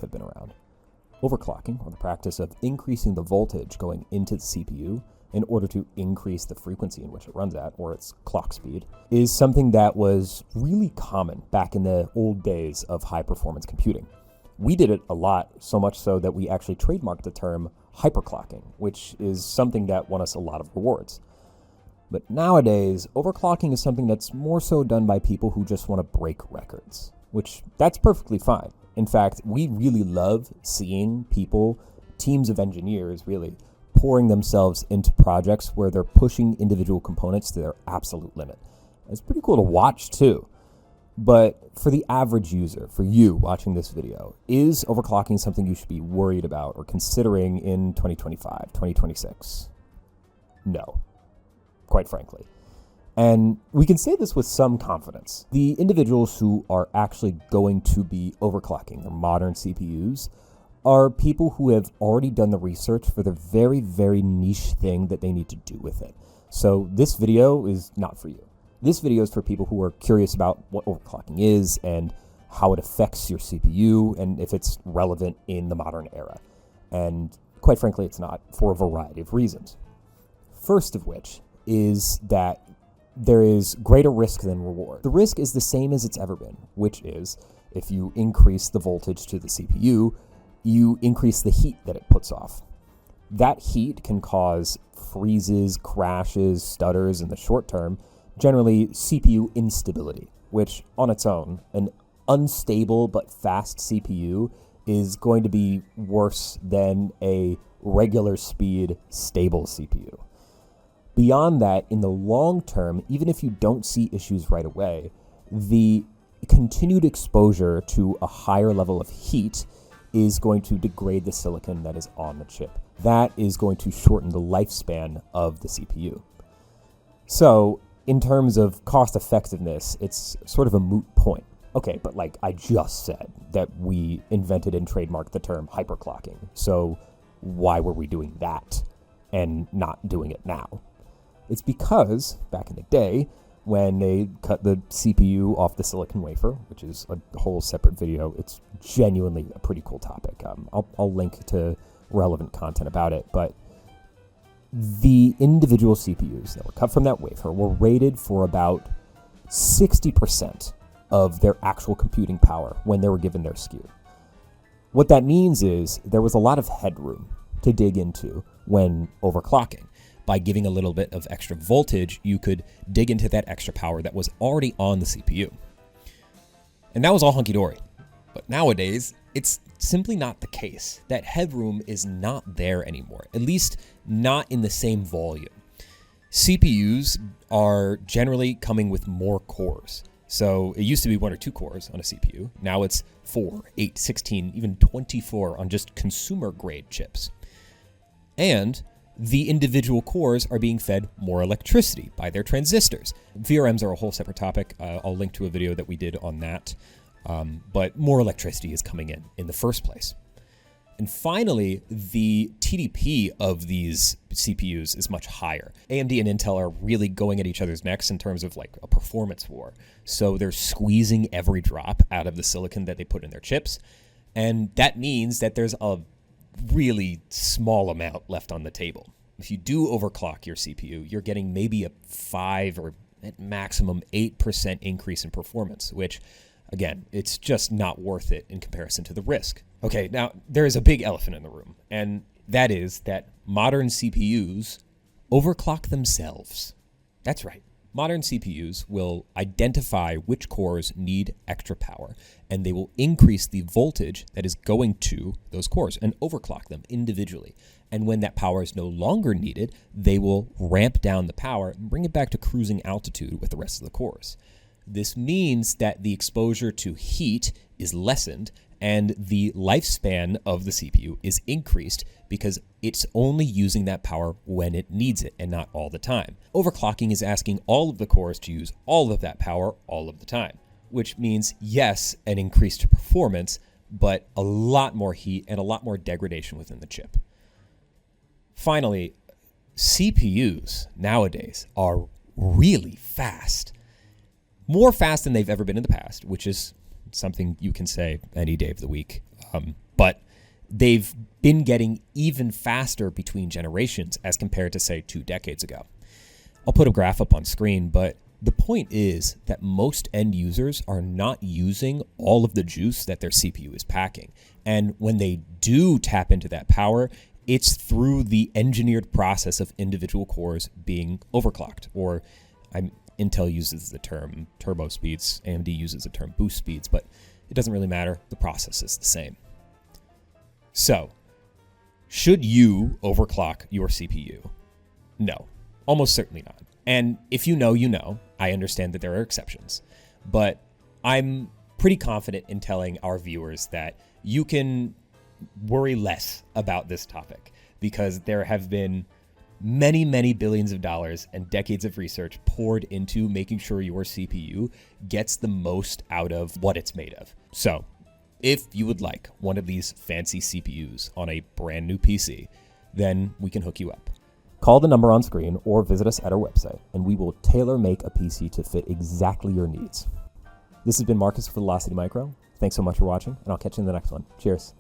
have been around. Overclocking, or the practice of increasing the voltage going into the CPU in order to increase the frequency in which it runs at, or its clock speed, is something that was really common back in the old days of high-performance computing. We did it a lot, so much so that we actually trademarked the term hyperclocking, which is something that won us a lot of rewards. But nowadays, overclocking is something that's more so done by people who just want to break records, which that's perfectly fine. In fact, we really love seeing people, teams of engineers really, pouring themselves into projects where they're pushing individual components to their absolute limit. It's pretty cool to watch too. But for the average user, for you watching this video, is overclocking something you should be worried about or considering in 2025, 2026? No, quite frankly. And we can say this with some confidence. The individuals who are actually going to be overclocking their modern CPUs are people who have already done the research for the very, very niche thing that they need to do with it. So this video is not for you. This video is for people who are curious about what overclocking is and how it affects your CPU and if it's relevant in the modern era. And quite frankly, it's not, for a variety of reasons. First of which is that there is greater risk than reward. The risk is the same as it's ever been, which is if you increase the voltage to the CPU, you increase the heat that it puts off. That heat can cause freezes, crashes, stutters in the short term, generally CPU instability, which on its own, an unstable but fast CPU is going to be worse than a regular speed stable CPU. Beyond that, in the long term, even if you don't see issues right away, the continued exposure to a higher level of heat is going to degrade the silicon that is on the chip. That is going to shorten the lifespan of the CPU. So, in terms of cost effectiveness, it's sort of a moot point. Okay, but like I just said that we invented and trademarked the term hyperclocking. So why were we doing that and not doing it now? It's because back in the day, when they cut the CPU off the silicon wafer, which is a whole separate video, it's genuinely a pretty cool topic. I'll link to relevant content about it, but the individual CPUs that were cut from that wafer were rated for about 60% of their actual computing power when they were given their SKU. What that means is there was a lot of headroom to dig into when overclocking. By giving a little bit of extra voltage, you could dig into that extra power that was already on the CPU. And that was all hunky-dory. But nowadays, it's simply not the case. That headroom is not there anymore, at least not in the same volume. CPUs are generally coming with more cores. So it used to be 1 or 2 cores on a CPU. Now it's 4, 8, 16, even 24 on just consumer-grade chips. And the individual cores are being fed more electricity by their transistors. VRMs are a whole separate topic. I'll link to a video that we did on that. But more electricity is coming in the first place. And finally, the TDP of these CPUs is much higher. AMD and Intel are really going at each other's necks in terms of like a performance war. So they're squeezing every drop out of the silicon that they put in their chips. And that means that there's a really small amount left on the table. If you do overclock your CPU, you're getting maybe a 5 or at maximum 8% increase in performance, which again, it's just not worth it in comparison to the risk. Okay, now there is a big elephant in the room, and that is that modern CPUs overclock themselves. That's right. Modern CPUs will identify which cores need extra power, and they will increase the voltage that is going to those cores and overclock them individually. And when that power is no longer needed, they will ramp down the power and bring it back to cruising altitude with the rest of the cores. This means that the exposure to heat is lessened and the lifespan of the CPU is increased because it's only using that power when it needs it and not all the time. Overclocking is asking all of the cores to use all of that power all of the time, which means, yes, an increase to performance, but a lot more heat and a lot more degradation within the chip. Finally, CPUs nowadays are really fast. More fast than they've ever been in the past, which is something you can say any day of the week. But they've been getting even faster between generations as compared to, say, 2 decades ago. I'll put a graph up on screen, but the point is that most end users are not using all of the juice that their CPU is packing. And when they do tap into that power, it's through the engineered process of individual cores being overclocked, or Intel uses the term turbo speeds, AMD uses the term boost speeds, but it doesn't really matter. The process is the same. So, should you overclock your CPU? No, almost certainly not. And if you know, you know. I understand that there are exceptions, but I'm pretty confident in telling our viewers that you can worry less about this topic, because there have been many, many billions of dollars and decades of research poured into making sure your CPU gets the most out of what it's made of. So if you would like one of these fancy CPUs on a brand new PC, then we can hook you up. Call the number on screen or visit us at our website, and we will tailor make a PC to fit exactly your needs. This has been Marcus with Velocity Micro. Thanks so much for watching, and I'll catch you in the next one. Cheers.